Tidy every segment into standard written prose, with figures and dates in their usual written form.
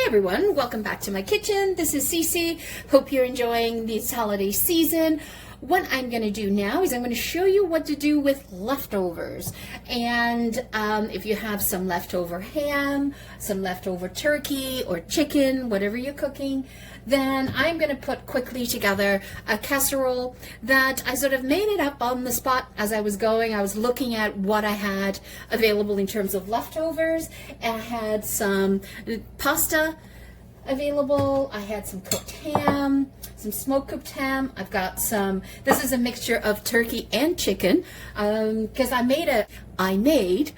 everyone, welcome back to my kitchen. This is Cece. Hope you're enjoying this holiday season. What I'm going to do now is I'm going to show you what to do with leftovers. And if you have some leftover ham, some leftover turkey or chicken, whatever you're cooking, then I'm going to put quickly together a casserole that I sort of made it up on the spot as I was going. I was looking at what I had available in terms of leftovers. And I had some pasta available. I had some cooked ham, some smoked cooked ham. I've got some, this is a mixture of turkey and chicken because I made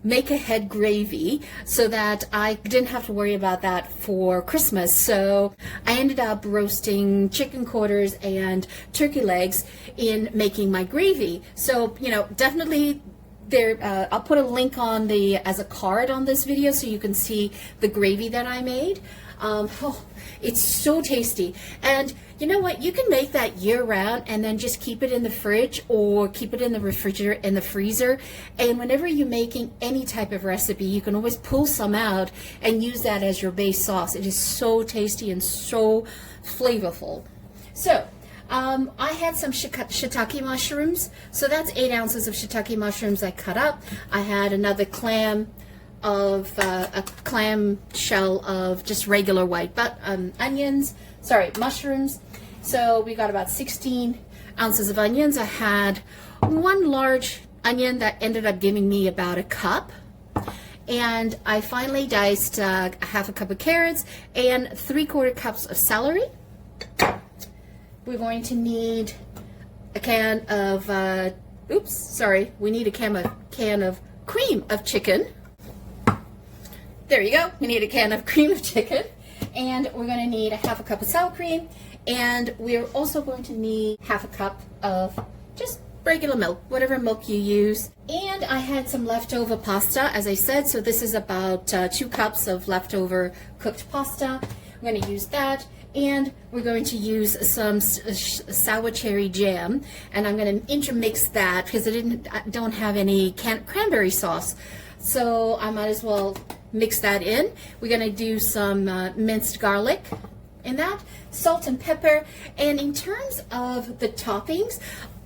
make ahead gravy so that I didn't have to worry about that for Christmas. So I ended up roasting chicken quarters and turkey legs in making my gravy. So, you know, definitely there, I'll put a link on as a card on this video so you can see the gravy that I made. Oh, it's so tasty. And you know what? You can make that year round and then just keep it in the fridge or keep it in the refrigerator, in the freezer. And whenever you're making any type of recipe, you can always pull some out and use that as your base sauce. It is so tasty and so flavorful. So, I had some shiitake mushrooms. So that's 8 ounces of shiitake mushrooms I cut up. I had another clam of a clam shell of just regular white mushrooms. So we got about 16 ounces of onions. I had one large onion that ended up giving me about a cup. And I finally diced half a cup of carrots and 3/4 cups of celery. We're going to need a can of, we need a can of cream of chicken. There you go. We need a can of cream of chicken. And we're going to need a half a cup of sour cream. And we're also going to need half a cup of just regular milk, whatever milk you use. And I had some leftover pasta, as I said. So this is about 2 cups of leftover cooked pasta. I'm going to use that. And we're going to use some sour cherry jam. And I'm going to intermix that because I don't have any cranberry sauce. So I might as well mix that in. We're going to do some minced garlic in that, salt and pepper. And in terms of the toppings,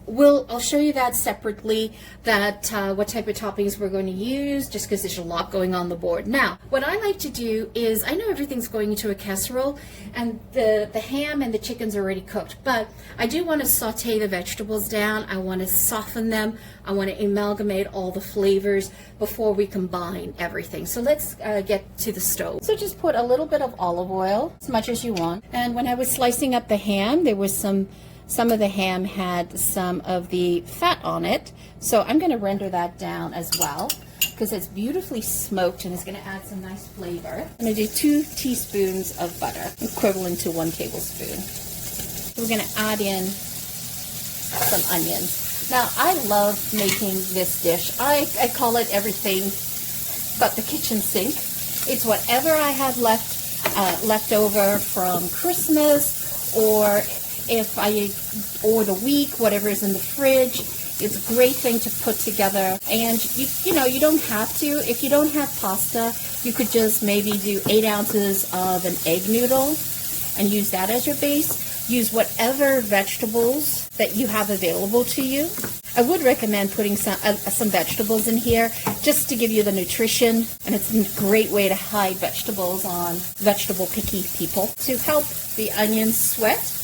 I'll show you that separately, that what type of toppings we're going to use, just because there's a lot going on the board. Now, what I like to do is, I know everything's going into a casserole, and the ham and the chicken's already cooked, but I do want to saute the vegetables down. I want to soften them. I want to amalgamate all the flavors before we combine everything. So let's get to the stove. So just put a little bit of olive oil, as much as you want. And when I was slicing up the ham, there was some of the ham had some of the fat on it, so I'm going to render that down as well because it's beautifully smoked and it's going to add some nice flavor. I'm going to do 2 teaspoons of butter, equivalent to 1 tablespoon. So we're going to add in some onions. Now, I love making this dish. I call it everything but the kitchen sink. It's whatever I have left over from Christmas or the week, whatever is in the fridge. It's a great thing to put together. And you don't have to. If you don't have pasta, you could just maybe do 8 ounces of an egg noodle and use that as your base. Use whatever vegetables that you have available to you. I would recommend putting some vegetables in here just to give you the nutrition, and it's a great way to hide vegetables on vegetable picky people. To help the onions sweat,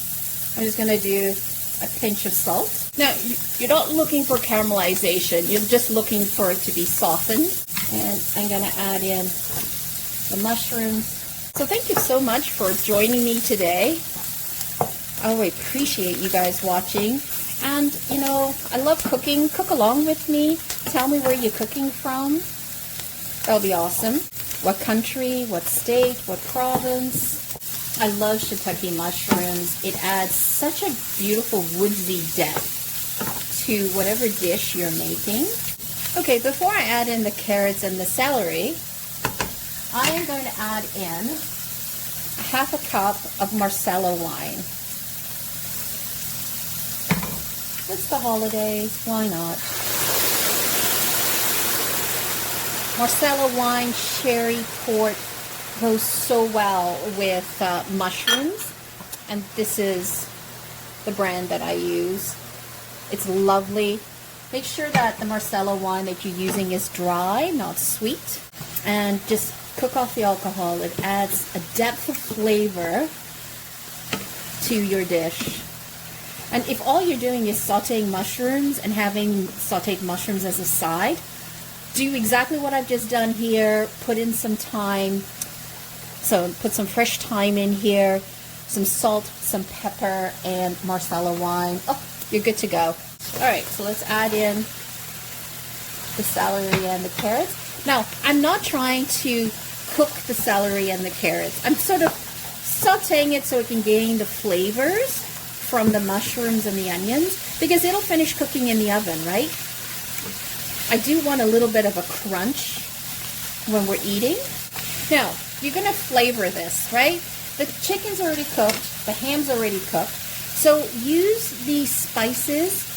I'm just going to do a pinch of salt. Now, you're not looking for caramelization. You're just looking for it to be softened. And I'm going to add in the mushrooms. So thank you so much for joining me today. I appreciate you guys watching. And, I love cooking. Cook along with me. Tell me where you're cooking from. That'll be awesome. What country, what state, what province. I love shiitake mushrooms. It adds such a beautiful woodsy depth to whatever dish you're making. Okay, before I add in the carrots and the celery, I am going to add in half a cup of Marsala wine. It's the holidays, why not? Marsala wine, sherry, port, goes so well with mushrooms. And this is the brand that I use. It's lovely. Make sure that the Marsala wine that you're using is dry, not sweet. And just cook off the alcohol. It adds a depth of flavor to your dish. And if all you're doing is sauteing mushrooms and having sauteed mushrooms as a side, do exactly what I've just done here. Put in some thyme. So put some fresh thyme in here, some salt, some pepper, and Marsala wine. Oh, you're good to go. All right, so let's add in the celery and the carrots. Now, I'm not trying to cook the celery and the carrots. I'm sort of sauteing it so it can gain the flavors from the mushrooms and the onions, because it'll finish cooking in the oven, right? I do want a little bit of a crunch when we're eating. Now, you're gonna flavor this, right? The chicken's already cooked, the ham's already cooked. So use the spices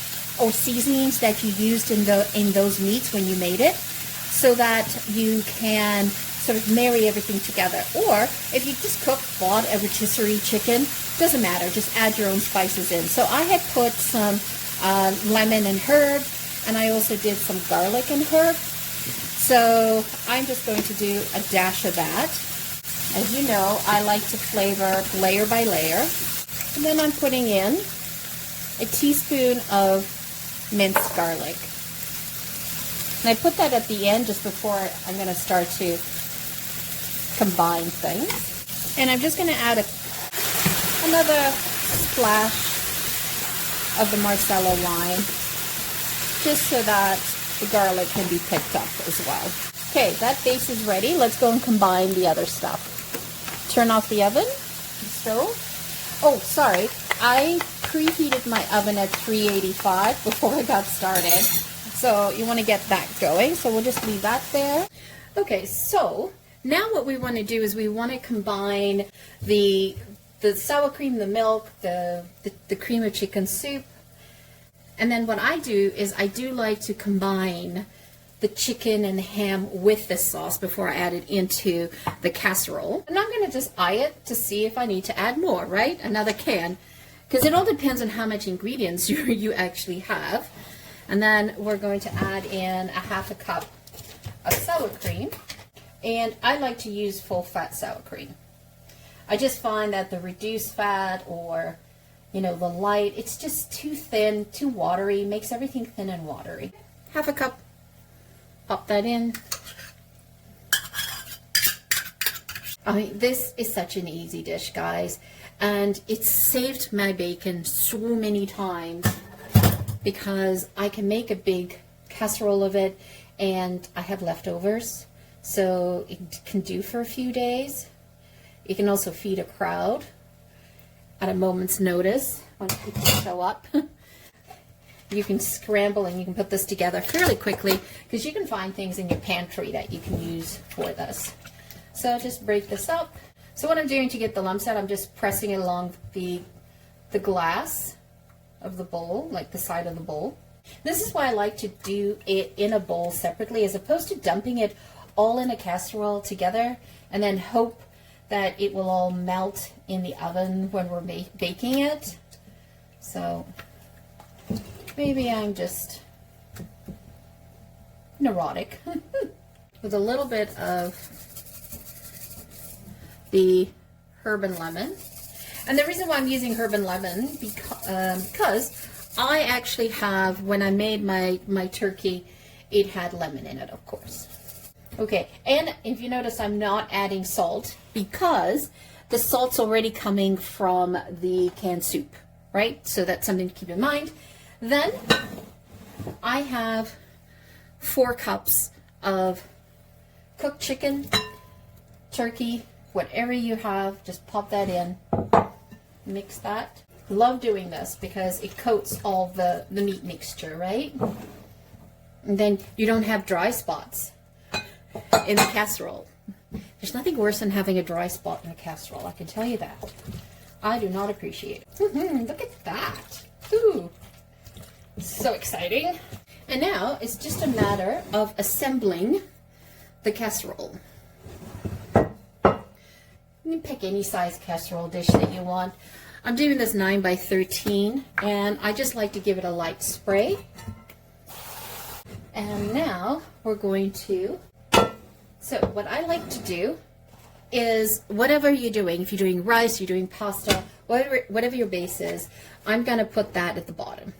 or seasonings that you used in those meats when you made it, so that you can sort of marry everything together. Or if you just bought a rotisserie chicken, doesn't matter, just add your own spices in. So I had put some lemon and herb, and I also did some garlic and herb. So I'm just going to do a dash of that. As you know, I like to flavor layer by layer. And then I'm putting in a teaspoon of minced garlic. And I put that at the end just before I'm going to start to combine things. And I'm just going to add another splash of the Marsala wine, just so that the garlic can be picked up as well. Okay, that base is ready. Let's go and combine the other stuff. Turn off the oven, the stove. Oh, sorry. I preheated my oven at 385 before I got started. So you want to get that going. So we'll just leave that there. Okay, so now what we want to do is we want to combine the sour cream, the milk, the cream of chicken soup. And then what I do is I do like to combine the chicken and the ham with the sauce before I add it into the casserole. And I'm going to just eye it to see if I need to add more, right? Another can. Because it all depends on how much ingredients you actually have. And then we're going to add in a half a cup of sour cream. And I like to use full fat sour cream. I just find that the reduced fat or, the light, it's just too thin, too watery, makes everything thin and watery. Half a cup. Pop that in. I mean, this is such an easy dish, guys, and it's saved my bacon so many times because I can make a big casserole of it and I have leftovers, so it can do for a few days. You can also feed a crowd at a moment's notice when people show up. You can scramble and you can put this together fairly quickly because you can find things in your pantry that you can use for this. So just break this up. So what I'm doing to get the lumps out, I'm just pressing it along the glass of the bowl, like the side of the bowl. This is why I like to do it in a bowl separately as opposed to dumping it all in a casserole together and then hope that it will all melt in the oven when we're baking it. So maybe I'm just neurotic. With a little bit of the herb and lemon. And the reason why I'm using herb and lemon because I actually have, when I made my turkey, it had lemon in it, of course. Okay, and if you notice, I'm not adding salt because the salt's already coming from the canned soup, right? So that's something to keep in mind. Then I have 4 cups of cooked chicken, turkey, whatever you have, just pop that in, mix that. Love doing this because it coats all the meat mixture, right? And then you don't have dry spots in the casserole. There's nothing worse than having a dry spot in a casserole, I can tell you that. I do not appreciate it. Look at that. Ooh. So exciting. And now it's just a matter of assembling the casserole. You can pick any size casserole dish that you want. I'm doing this 9 by 13, and I just like to give it a light spray. And now we're going to, so what I like to do is whatever you're doing, if you're doing rice, you're doing pasta, whatever your base is, I'm going to put that at the bottom.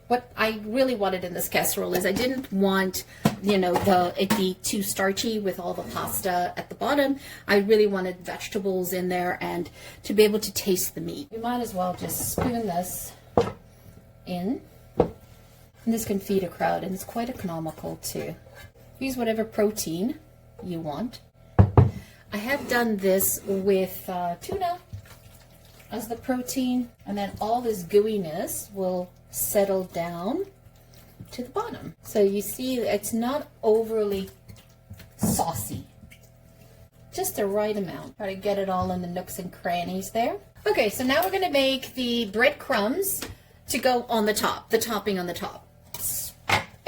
What I really wanted in this casserole is I didn't want, you know, it be too starchy with all the pasta at the bottom. I really wanted vegetables in there and to be able to taste the meat. You might as well just spoon this in. And this can feed a crowd, and it's quite economical too. Use whatever protein you want. I have done this with tuna as the protein, and then all this gooiness will settle down to the bottom. So you see it's not overly saucy, just the right amount. Try to get it all in the nooks and crannies there. Okay, so now we're going to make the breadcrumbs to go on the top, the topping on the top.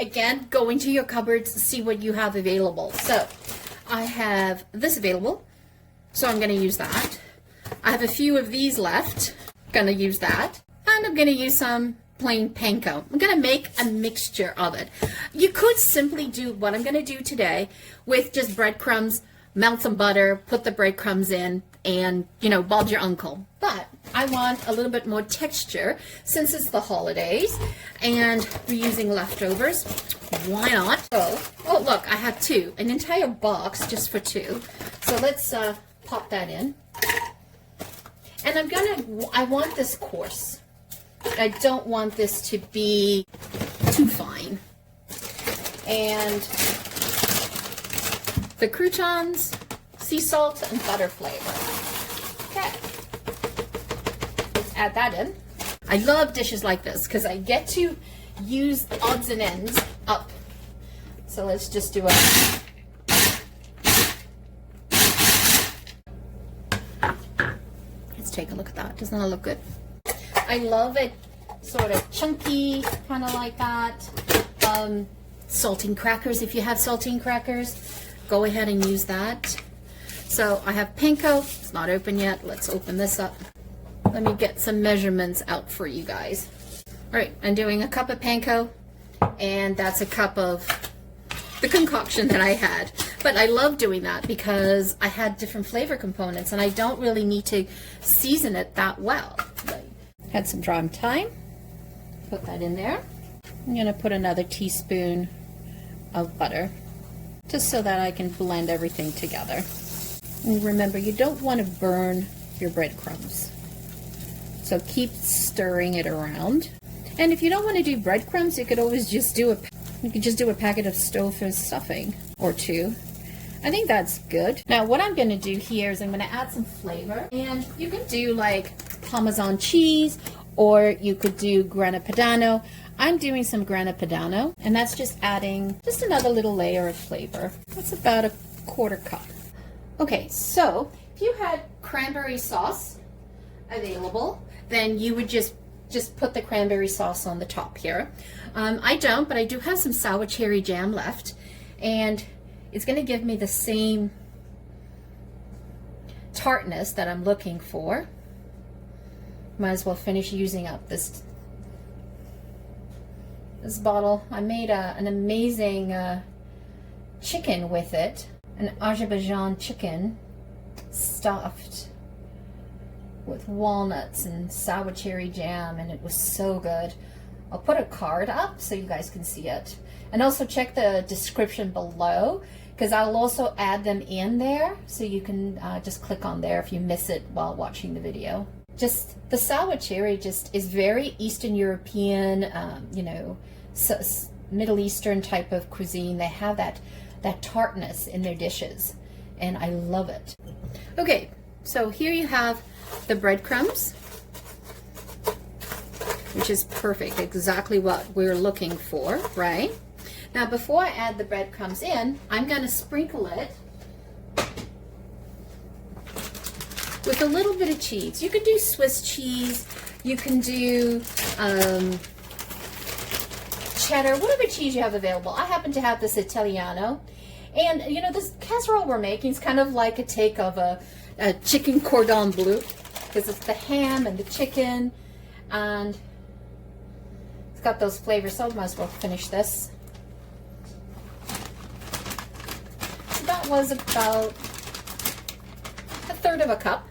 Again, go into your cupboards, see what you have available. So I have this available, so I'm going to use that. I have a few of these left, going to use that, and I'm going to use some plain panko. I'm going to make a mixture of it. You could simply do what I'm going to do today with just breadcrumbs, melt some butter, put the breadcrumbs in, and, you know, Bob's your uncle. But I want a little bit more texture since it's the holidays and we're using leftovers. Why not? Oh look, I have two, an entire box just for two. So let's pop that in. And I want this coarse. I don't want this to be too fine. And the croutons, sea salt, and butter flavor. Okay. Let's add that in. I love dishes like this because I get to use odds and ends up. So let's just do a... Let's take a look at that. Doesn't that look good? I love it sort of chunky, kind of like that. Saltine crackers, if you have saltine crackers, go ahead and use that. So I have panko. It's not open yet. Let's open this up. Let me get some measurements out for you guys. All right, I'm doing a cup of panko, and that's a cup of the concoction that I had. But I love doing that because I had different flavor components, and I don't really need to season it that well. Had some dry thyme, put that in there. I'm gonna put another teaspoon of butter, just so that I can blend everything together. And remember, you don't want to burn your breadcrumbs. So keep stirring it around. And if you don't want to do breadcrumbs, you could always just do a packet of Stouffer's stuffing or two. I think that's good. Now what I'm going to do here is I'm going to add some flavor, and you can do like Parmesan cheese, or you could do grana padano. I'm doing some grana padano, and that's just adding just another little layer of flavor. That's about a quarter cup. Okay, so if you had cranberry sauce available, then you would just put the cranberry sauce on the top here. I don't, but I do have some sour cherry jam left, and it's going to give me the same tartness that I'm looking for. Might as well finish using up this bottle. I made an amazing chicken with it, an Azerbaijan chicken stuffed with walnuts and sour cherry jam, and it was so good. I'll put a card up so you guys can see it, and also check the description below because I'll also add them in there, so you can just click on there if you miss it while watching the video. Just the sour cherry just is very Eastern European, you know, Middle Eastern type of cuisine. They have that tartness in their dishes, and I love it. Okay, so here you have the breadcrumbs, which is perfect, exactly what we're looking for, right? Now before I add the breadcrumbs in, I'm going to sprinkle it with a little bit of cheese. You can do Swiss cheese, you can do cheddar, whatever cheese you have available. I happen to have this Italiano, and you know, this casserole we're making is kind of like a take of a chicken cordon bleu, because it's the ham and the chicken, and it's got those flavors, so I might as well finish this. So that was about a third of a cup.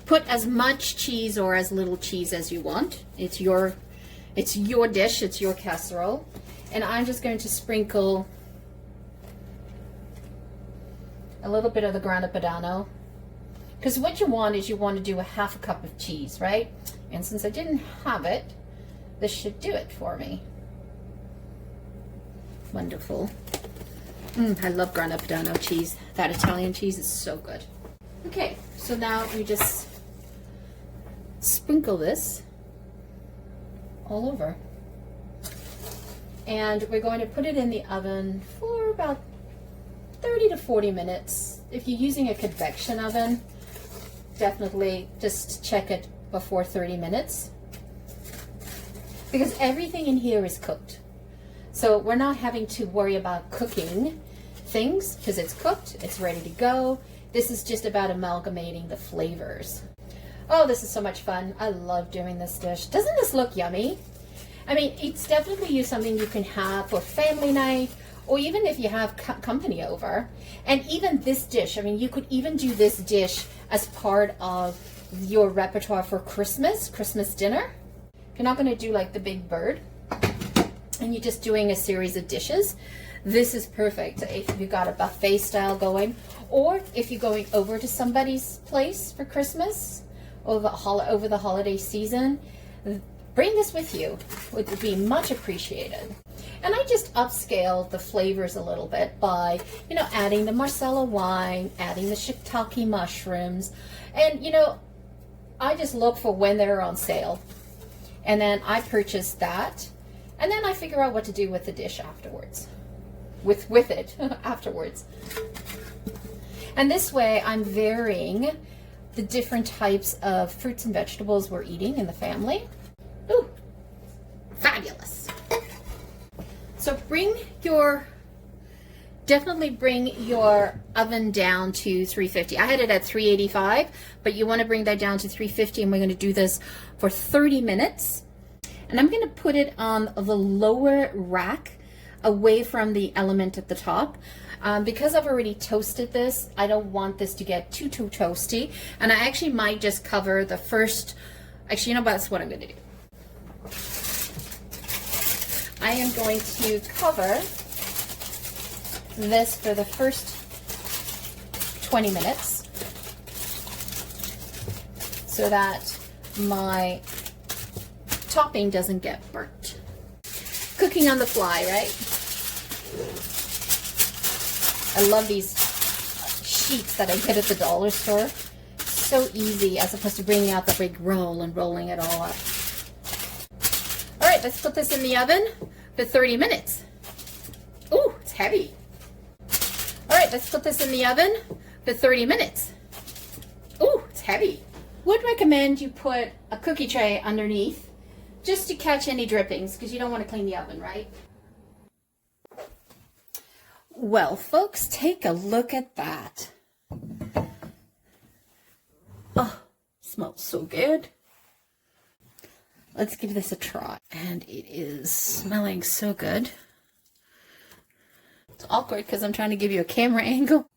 Put as much cheese or as little cheese as you want. It's your dish, it's your casserole. And I'm just going to sprinkle a little bit of the grana padano, because what you want is you want to do a half a cup of cheese, right? And since I didn't have it, this should do it for me. Wonderful. I love grana padano cheese. That Italian cheese is so good. Okay, so now we just sprinkle this all over. And we're going to put it in the oven for about 30 to 40 minutes. If you're using a convection oven, definitely just check it before 30 minutes. Because everything in here is cooked. So we're not having to worry about cooking things, because it's cooked, it's ready to go. This is just about amalgamating the flavors. Oh, this is so much fun. I love doing this dish. Doesn't this look yummy? I mean, it's definitely something you can have for family night, or even if you have company over. And even this dish, I mean, you could even do this dish as part of your repertoire for Christmas dinner. If you're not going to do like the big bird, and you're just doing a series of dishes, this is perfect if you've got a buffet style going, or if you're going over to somebody's place for Christmas over the holiday season. Bring this with you. It would be much appreciated. And I just upscale the flavors a little bit by, you know, adding the Marsala wine, adding the shiitake mushrooms, and, you know, I just look for when they're on sale, and then I purchase that, and then I figure out what to do with the dish afterwards, with it afterwards. And this way I'm varying the different types of fruits and vegetables we're eating in the family. Ooh, fabulous. So definitely bring your oven down to 350. I had it at 385, but you want to bring that down to 350, and we're going to do this for 30 minutes. And I'm going to put it on the lower rack away from the element at the top. Because I've already toasted this, I don't want this to get too toasty. And I actually might just cover the first, actually, you know, that's what I'm going to do. I am going to cover this for the first 20 minutes so that my topping doesn't get burnt. Cooking on the fly, right? I love these sheets that I get at the dollar store. So easy, as opposed to bringing out the big roll and rolling it all up. All right, let's put this in the oven for 30 minutes. Ooh, it's heavy. All right, let's put this in the oven for 30 minutes. Ooh, it's heavy. Would recommend you put a cookie tray underneath just to catch any drippings, because you don't want to clean the oven, right? Well, folks, take a look at that. Oh, smells so good. Let's give this a try. And it is smelling so good. It's awkward because I'm trying to give you a camera angle.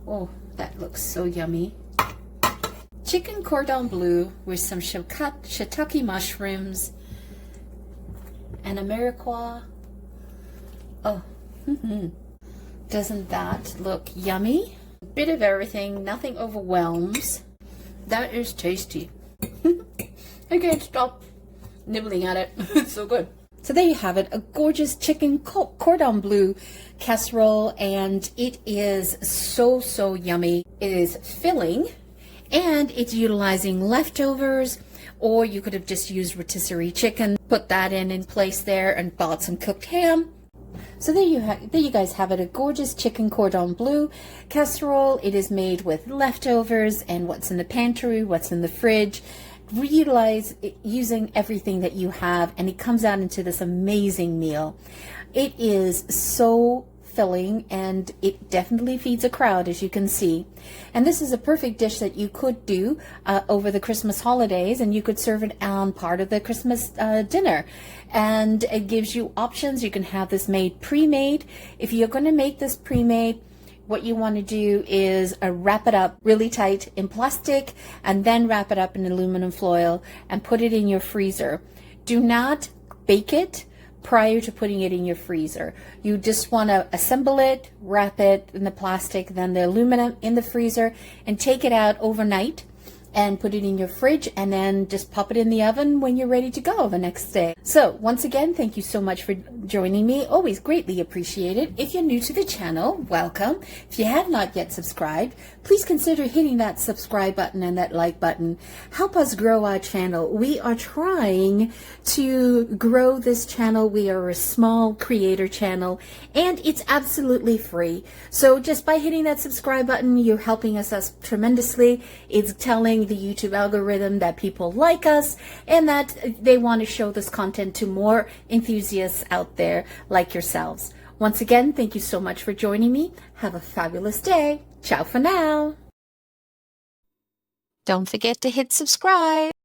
Oh, that looks so yummy. Chicken cordon bleu with some shiitake mushrooms and a mirepoix. Oh, doesn't that look yummy? A bit of everything, nothing overwhelms. That is tasty. I can't stop nibbling at it. It's so good. So there you have it, a gorgeous chicken cordon bleu casserole, and it is so yummy. It is filling, and it's utilizing leftovers, or you could have just used rotisserie chicken, put that in place there, and bought some cooked ham. So there you guys have it, a gorgeous chicken cordon bleu casserole. It is made with leftovers and what's in the pantry, what's in the fridge. Reutilize using everything that you have, and it comes out into this amazing meal. It is so filling, and it definitely feeds a crowd, as you can see. And this is a perfect dish that you could do over the Christmas holidays, and you could serve it on part of the Christmas dinner. And it gives you options. You can have this made pre-made. If you're going to make this pre-made, what you want to do is wrap it up really tight in plastic, and then wrap it up in aluminum foil and put it in your freezer. Do not bake it prior to putting it in your freezer. You just want to assemble it, wrap it in the plastic, then the aluminum in the freezer, and take it out overnight and put it in your fridge, and then just pop it in the oven when you're ready to go the next day. So once again, thank you so much for joining me. Always greatly appreciated. If you're new to the channel, welcome. If you have not yet subscribed, please consider hitting that subscribe button and that like button. Help us grow our channel. We are trying to grow this channel. We are a small creator channel, and it's absolutely free. So just by hitting that subscribe button, you're helping us tremendously. It's telling the YouTube algorithm that people like us and that they want to show this content to more enthusiasts out there like yourselves. Once again, thank you so much for joining me. Have a fabulous day. Ciao for now. Don't forget to hit subscribe.